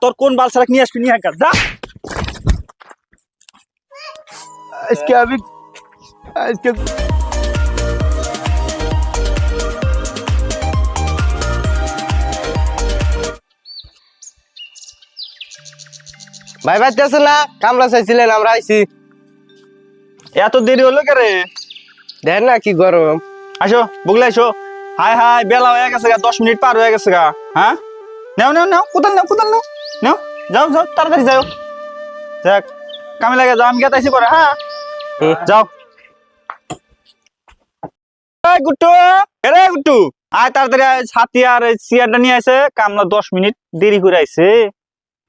তোর কোন বাল সারাক নিয়ে আসবি নিয়ে আয় যা আজকে আমি আজকে ভাই বাইতেছে না কামলা চাইছিলেন আমরা আইছি এত দেরি হলো কে রে দেখ না কি গরম আসো বুগলে আসো হাই হাই বেলা হয়ে গেছে গা 10 মিনিট পার হয়ে গেছে গা হ্যাঁ নাও নাও নাও কোদাল নাও নাও যাও যাও তাড়াতাড়ি যাও দেখ কামে লাগে যাও আমি গেতাইছি পরে হ্যাঁ যাও এই গুট্টু এরে গুট্টু আয় তাড়াতাড়ি ছাতি আর চেয়ারটা নিয়ে আসে কামলা 10 মিনিট দেরি করে আইছে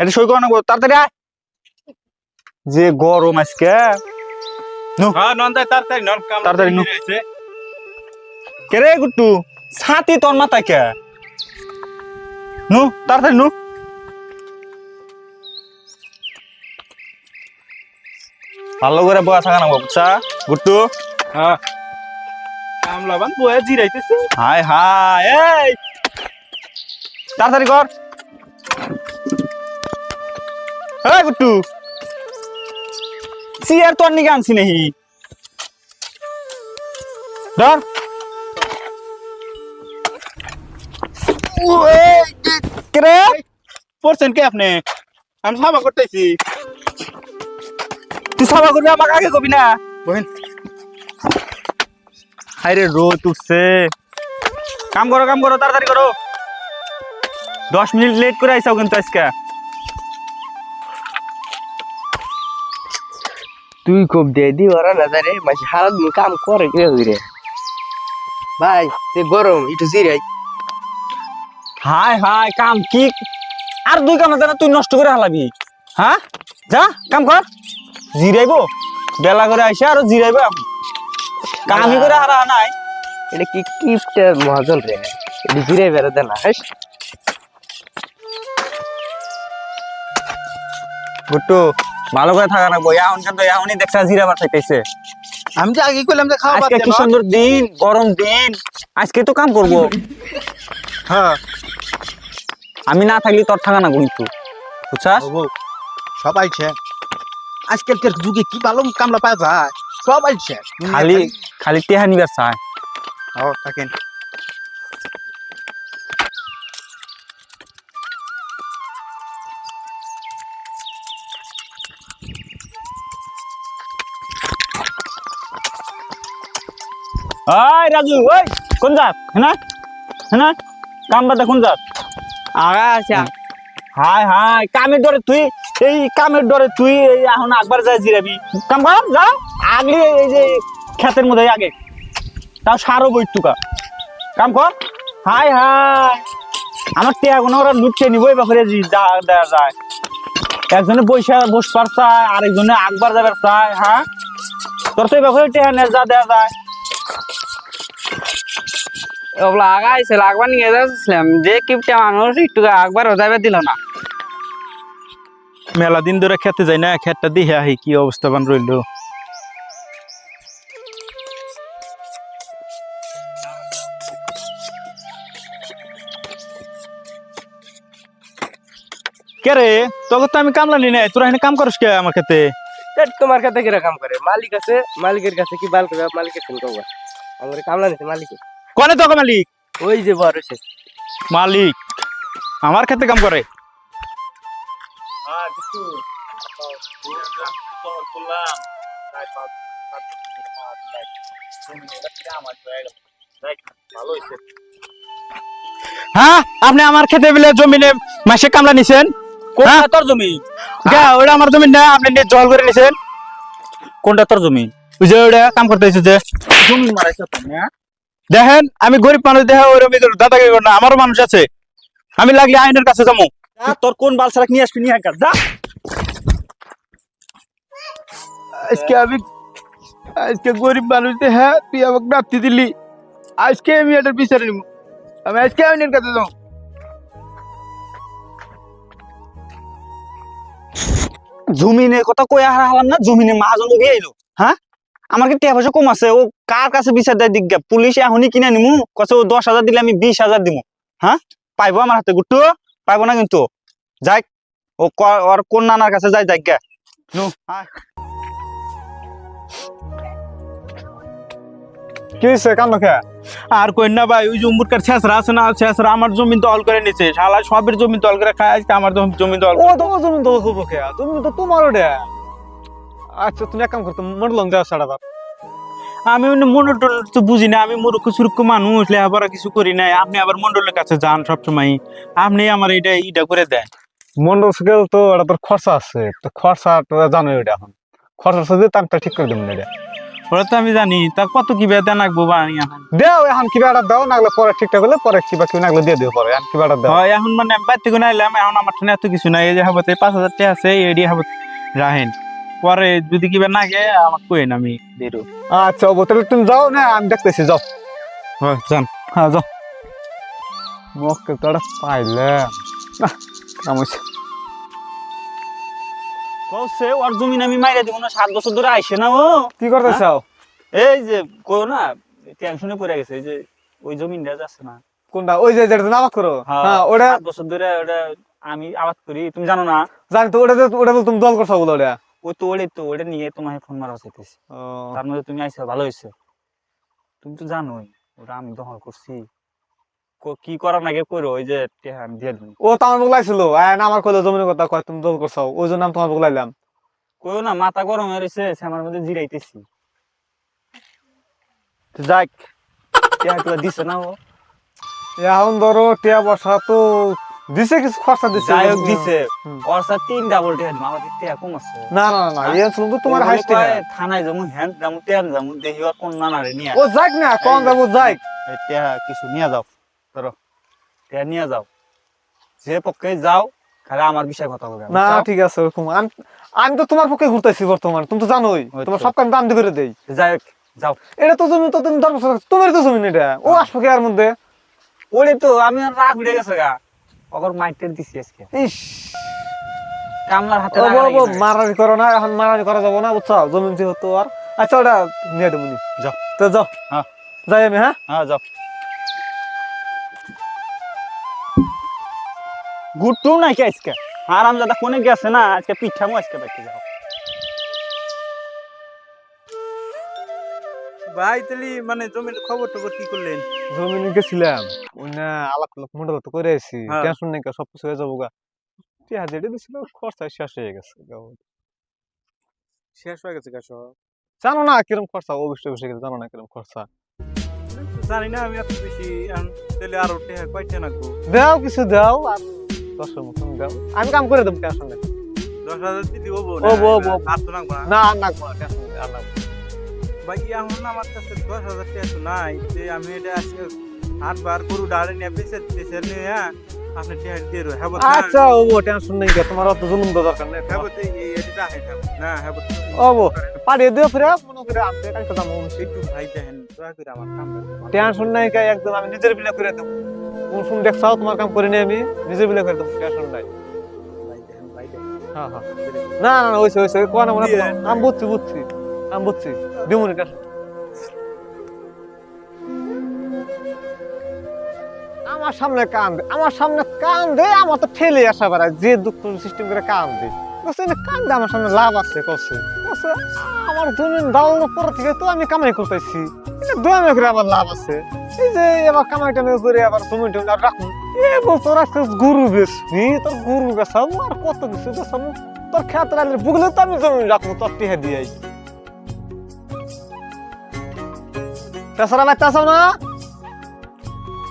এটা সই করো না তাড়াতাড়ি আয় যে গরম আজকে নো হ্যাঁ নন্দাই তাড়াতাড়ি নন কাম তাড়াতাড়ি নো হইছে কে রে গুট্টু ছাতি তোর মাথায় কে নো তাড়াতাড়ি নো ভালো করে বয়া থাকা না বুঝছা গুট্টু হ্যাঁ কামলা বান বয়ে জিরাইতেছে হাই হাই এই তাড়াতাড়ি কর এই গুট্টু চেয়ার তোর নিকে আনছি নাকি ধর কে পড়ছেন কে আপনি আমি সাবা করতেছি তুই সভা করবি আমাকে আগে কবি না বহেন আরে রোদ উঠছে কাম করো তাড়াতাড়ি করো 10 মিনিট লেট করে আইসাও কিন্তু আজকে তুই খুব দেদি ওরা না রে মাসি হারাত কাম করে কে রে ভাই যে গরম একটু জিরাই হাই হাই কাম কি আর 2 কাম না তুই নষ্ট করে হালাবি হ্যাঁ যা কাম কর জিরাইবো বেলা করে আইসা আর জিরাইবো এখন কামই করে হারা নাই এটা কি কিপটা মহাজন রে এটা জিরাই বেড়াতে না হ্যাঁ গুট্টু ভালো করে থাকা না বই এখন কিন্তু এখনই দেখছা জিরাবার চাইতেছে আমি তো আগে কইলাম যে খাওয়া আজকে বাদ কি সুন্দর দিন গরম দিন আজকে তো কাম করব হ্যাঁ আমি না থাকলে তোর থাকা না কিন্তু বুঝছাস সব আইছে আজকালকার যুগে কি ভালো কামলা পাওয়া যায় সব আইছে খালি খালি টেহা নিবার চায় ও থাকেন ওই রাজু ওই কোন যাস হ্যাঁ হ্যাঁ কাম বাদে কোন যাস আগা আছে হাই হাই কামের ডরে তুই এই কামের ডরে তুই এই এখন একবার যাই জিরাবি কাম কর যা আগলি এই যে ক্ষেতের মধ্যে আগে তাও সারও বই টুকা কাম কর হাই হাই আমার টেয়া কোনো ওরা লুটকে নিবো এই ব্যাপারে যা দেওয়া যায় একজনে বসবার চায় আরেকজনে একবার যাবার চায় হ্যাঁ তোর তো এই ব্যাপারে টেয়া নে যা দেওয়া যায় ওগুলো আগা আইছে লাগবার নিয়ে যাচ্ছিলাম যে কিপটা মানুষ একটু একবার যাবে দিল না মেলা দিন ধরে খেতে যাই না খেতটা দেখে আহি কি অবস্থা বান রইল কে রে তোকে তো আমি কামলা নি নাই তোরা এখানে কাম করিস কে আমার খেতে তোমার কাছে কিরা কাম করে মালিক আছে মালিকের কাছে কি বাল করে মালিকের ফোন করবো আমার কামলা নিতে মালিক কনে তোকে মালিক ওই যে বড় হয়েছে মালিক আমার খেতে কাম করে হ্যাঁ আপনি আমার খেতে বিলে জমিনে মাসে কামলা নিছেন কোনটা তোর জমি ওটা আমার জমি না আপনি নিয়ে জল করে নিছেন কোনটা তোর জমি ওই যে ওটা কাম করতে এসেছে যে জমি মারাইছ তুমি হ্যাঁ দেখেন আমি গরিব মানুষ দেখে ওরকম দাদাগিরি করি না আমারও মানুষ আছে আমি লাগলে আইনের কাছে যাবো তোর কোন বাল সারাক নিয়ে আসবি নিয়ে আয় যা আজকে গরিব মানুষ হ্যাঁ তুই আমাকে রাত্রি দিলি আজকে আমি এটার বিচারে নিব আমি আজকে আইনের কাছে যাবো জমিনের কথা কই হারালাম না জমিনে মহাজন দিয়ে আইলো হ্যাঁ আমার কি টাকা পয়সা কম আছে ও কার কাছে বিচার দেয় দিক পুলিশ এখনই কিনে নিমু কছে ও 10,000 দিলে আমি 20,000 দিমু হ্যাঁ পাইবো আমার হাতে গুট্টু পাইবো না কিন্তু যাই ওর কোন নানার কাছে যাই যাই গে নু আয়। কি হয়েছে কান্না খা? আর কই না ভাই, ওই জম্বুরকার ছেঁচড়া আছে না, ছেঁচড়া আমার জমি দল করে নিছে, শালা সবের জমি দল করে খায়, আজকে আমার জমি দল ও তো জমি দল করবো খেয়া, তুমি তো তোমার ওটা। আচ্ছা তুমি এক কাম করতো মরলাম দেওয়া ছাড়া। আমি মন্ডল টন্ডল তো বুঝি না, আমি মূর্খ সুরক্ষ মানুষ, লেখাপড়া কিছু করি নাই। আপনি আবার মন্ডলের কাছে যান সবসময়, আপনি আমার এটা করে দেন। মন্ডল স্কেল তো এটা তোর খরচা আছে, তো খরচা জানো এটা এখন খরচা সাথে তারটা ঠিক করে দেবেন এটা। ওরা তো আমি জানি, তা কত কি বেতন রাখবো বা এখন দেও এখন কি বেড়া দাও, নাগলে পরে ঠিকঠাক হলে পরে কি বা কি নাগলে দিয়ে দিও পরে, এখন কি বেড়া দাও। হয় এখন মানে আমি বাইর থেকে নাইলাম, এখন আমার ঠানে এত কিছু নাই। এই যে হাবতে 5,000 টাকা আছে, এডি হাবত রাহেন, পরে যদি কিবা না গে আমার কইন, আমি বেরো। আচ্ছা ও তাহলে তুমি যাও না, আমি দেখতেছি যাও। হয় যান। হ্যাঁ যাও। মক্কে তো একটা পাইলাম কাম হইছে। কওছে ওর জমিন আমি মাইরা দিব না, 7 বছর ধরে আইছে না ও। কি করতে চাও? এই যে কই না টেনশনে পড়ে গেছে, এই যে ওই জমিনটা যাচ্ছে না। কোনটা? ওই যে যেটা আবাদ করো? হ্যাঁ, হ্যাঁ ওটা 7 বছর ধরে ওটা আমি আবাদ করি, তুমি জানো না? জানি তো, ওটা বল তুমি দল করছো বলো ওটা। ওই তো ওটা নিয়ে তোমাকে ফোন মারা চাইতেছি, ও তার মধ্যে তুমি আইছো, ভালো হয়েছে। তুমি তো জানোই ওটা আমি দখল করছি, কি করার নাকি করো, ওই যে টেহা আমি দিয়ে দিই। ও তো আমার বগলাইছিল, না আমার কইলো জমিনের কথা কয় তুমি দল করছো, ওই জন্য আমি তোমার বগলাইলাম। কইও না, মাথা গরম হয়ে রয়েছে, আমার মধ্যে জিরাইতেছি। তো যাক, টেহা তো দিছে না ও। এখন ধরো টিয়া বসা তো দিছে, কিছু খরচা দিছে। যাই হোক দিছে, হুম। ওর সাথে 3 ডাবল টেহা দিম, আমাদের টেহা কম আছে। না না না, হ্যাঁ? এই শুনুন তো তোমার ওই হাইস্ট। বলে কয়, থানায় যাবো, হ্যান্ড যাবো, টেহা যাবো, দেখি ওর কোন নানারে নিয়ে ও যাক না, কোন যাবো যাক। এই টেহা কিছু নিয়ে যাও, ধরো টেহা নিয়ে যাও, যে পক্ষে যাও, খালি আমার বিষয়ে কথা বলবে। না ঠিক আছে, ওরকম আমি তো তোমার পক্ষে ঘুরতেছি বর্তমান, তুমি তো জানোই ওই তোমার তো। সব কাম দাম দিয়ে করে দেই। যাই হোক, যাও। এটা তো তুমি তো তুমি 10 বছর তোমার তো জমি এটা, ও আসবে কি এর মধ্যে? ওরে তো আমি আর রাগ উঠে গেছে গা, ওর মাইটের দিছি আজকে, ইস কামলার হাতে ও রাগ বাবা, লেগে গেছে। মারামারি করো না, এখন মারামারি করা যাবো না বুঝছো, জমি যেহেতু আর। আচ্ছা ওটা নিয়ে দেবো নি, যাও। তো যাও। হ্যাঁ। যাই আমি, হ্যাঁ হ্যাঁ যাও। গুট্টু নাকি আজকে আরাম দাদা কোনে গেছে না, আজকে পিঠামো আজকে বাইতে যাও। ভাই তাহলে মানে জমির খবর টবর কি করলেন? জমি নিয়ে গেছিলাম, ওই না আলাপ মোটা তো করে আসি, হ্যাঁ। টেনশন নেই, সবকিছু হয়ে যাবো গা। টিয়া যেটা দিছিল খরচা শেষ হয়ে গেছে। শেষ হয়ে গেছে গাছ, জানো না কিরম খরচা, অবশ্যই বসে গেছে, জানো না কিরম খরচা। জানি না আমি এত বেশি। তাহলে আরো টেহা কয়টা নাকবো? দাও কিছু দাও, আর 10-এর মতন দাও, আমি কাম করে দেবো, টেনশন নেই। 10,000 দিদি হবো ও বো বো। আর তো নাকবো না। না আর নাকবো না, টেনশন নেই, আর নাকবো না। ভাই এখন আমার কাছে 10,000 টাকা তো নাই, যে আমি এটা আজকে 8 বার গরু ডালে নিয়ে বেঁচে নিয়ে আপনি টেহা দিয়ে রো। হ্যাঁ আচ্ছা ও বো, টেনশন নেই, তোমার অত জুলুম তো দরকার নেই। হ্যাঁ এটা না হ্যাঁ ও বো পাঠিয়ে দিও, ফিরে মনে করে আমি কালকে যাবো। একটু ভাই দেখেন দয়া করে আমার কাম টেনশন নাই, একদম আমি নিজের বিলে করে দেবো। কোন শুন দেখছাও তোমার কাম করে নিয়ে আমি নিজের বিলে করে দেবো, টেনশন নাই। ভাই দেখেন হ্যাঁ হ্যাঁ, না না না, ওইসে ওইসে কোয়া না মনে আমি বুঝছি আমি বুঝছি দিমুনি টেনশন। আমার সামনে কান দে, আমার তো ঠেলে আসা বেড়ায়, যে দুঃখ সিস্টেম করে কান দে কান দে, আমার সামনে লাভ আছে কছে আমার জমিন দাওয়ানোর পর থেকে তো আমি কামাই করতেছি, দোয়ামে করে আমার লাভ আছে। এই যে এবার কামাই টামাই করে আবার জমি টমি আর রাখুন, এ বছর আজকে গরু বেশি, তোর গরু বেসাবো আর কত কিছু বেসাবো, তোর খেত রাখলে বুগলে তো আমি জমি রাখবো, তোর টিহা দিয়ে পেশারা বাচ্চা আসাও না।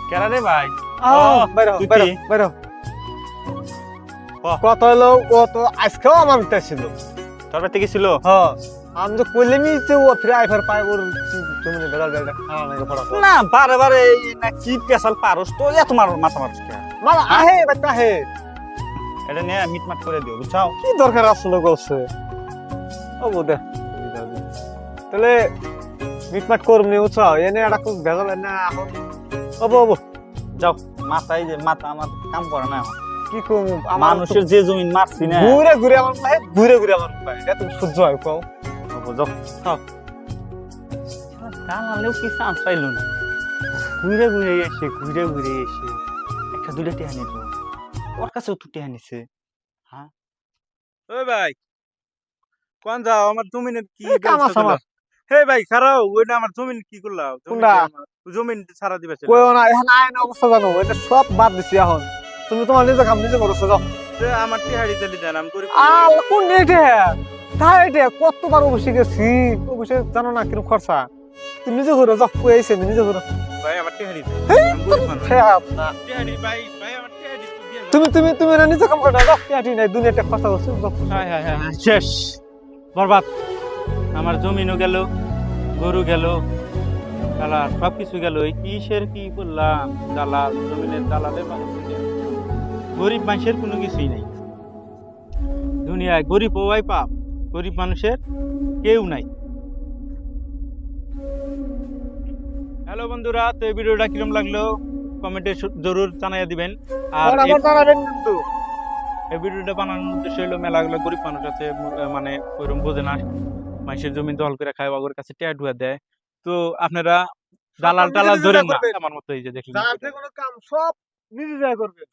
কেরা রে ভাই? বাইরে তুই বাইরে কি? বাইরে ক। কত হলো, ও তো আজকেও আমার ভিতরে ছিল। তোর বাড়িতে গেছিল? হ্যাঁ আমি তো কইলামই যে ও ফিরে আইফার পায়, ওর জমিনে বেড়াল বেড়াল খাওয়া নাকি পড়া না বারে বারে না কি পেশাল পারস তো, এত মাথা মারস কে? মালা আহে বাচ্চা আহে, এটা নিয়ে মিটমাট করে দিও, বুঝছাও? কি দরকার আসলে করছে। ও বোধে তাহলে মিটমাট করবনি, বুঝছো, এনে একটা খুব ভেজাল না এখন। ও যাও, মাথায় যে মাথা আমার কাম করে না এখন। কি কম মানুষের যে জমিন মারছি না, ঘুরে ঘুরে আমার পায়ে, ঘুরে ঘুরে আমার পায়ে, এটা তুমি সহ্য হয় কও। যাও। হ্যাঁ। কাল আনলেও কি চান্স পাইল না, ঘুরে ঘুরে এসে একটা দুটো টেহা নিত, ওর কাছেও তো টেহা নিছে। হ্যাঁ ওই ভাই কোন যাও আমার জমিনের কি এই কাম ব্যবস্থা আছে আমার। করলা? হে ভাই খারাও ওইটা আমার জমিন কি করলা? কোনটা? জমিন ছাড়া দিবা ছিল। কইও না এখন আইন অবস্থা জানো এটা সব বাদ দিছি এখন তুমি তোমার নিজে কাম নিজে করছো যাও আমার টিহাড়ি তেলি দেন আমি করি। আর কোন এটা তাই এটা কতবার অবশ্যই গেছি অবশ্যই জানো না কিরকম খরচা তুমি নিজে করো যাও কই আইছে নিজে করো ভাই আমার টিহাড়ি খারাপ না টিহাড়ি ভাই ভাই আমার টিহাড়ি তো দিয়ে দাও। তুমি তুমি তুমি না নিজে কাম করো যাও পেটি নাই দুনিয়াতে খরচা করছো যাও হায় হায় হায় হায়, শেষ বরবাদ আমার জমিনও গেল গরু গেল জ্বালা সব কিছু গেল এই কিসের কি করলাম জ্বালা জমিনের জ্বালালে মানুষ গরিব মানুষের কোনো কিছুই নেই দুনিয়ায় গরিব হওয়াই পাপ গরিব মানুষের কেউ নাই। হ্যালো বন্ধুরা, তো এই ভিডিওটা কিরম লাগলো কমেন্টে জরুর জানাইয়া দিবেন। আর আর আমার জানাবেন কিন্তু এই ভিডিওটা বানানোর উদ্দেশ্য হলো মেলাগুলো গরিব মানুষ আছে মানে ওইরকম বোঝে না মানুষের জমি দখল করে খায় ওর কাছে টিয়া টুয়া দেয়। তো আপনারা দালাল নিজে টালাল নিজে ধরেন না করবেন। আমার মতো এই যে দেখলেন যার যে কোনো কাম সব নিজে যায় করবে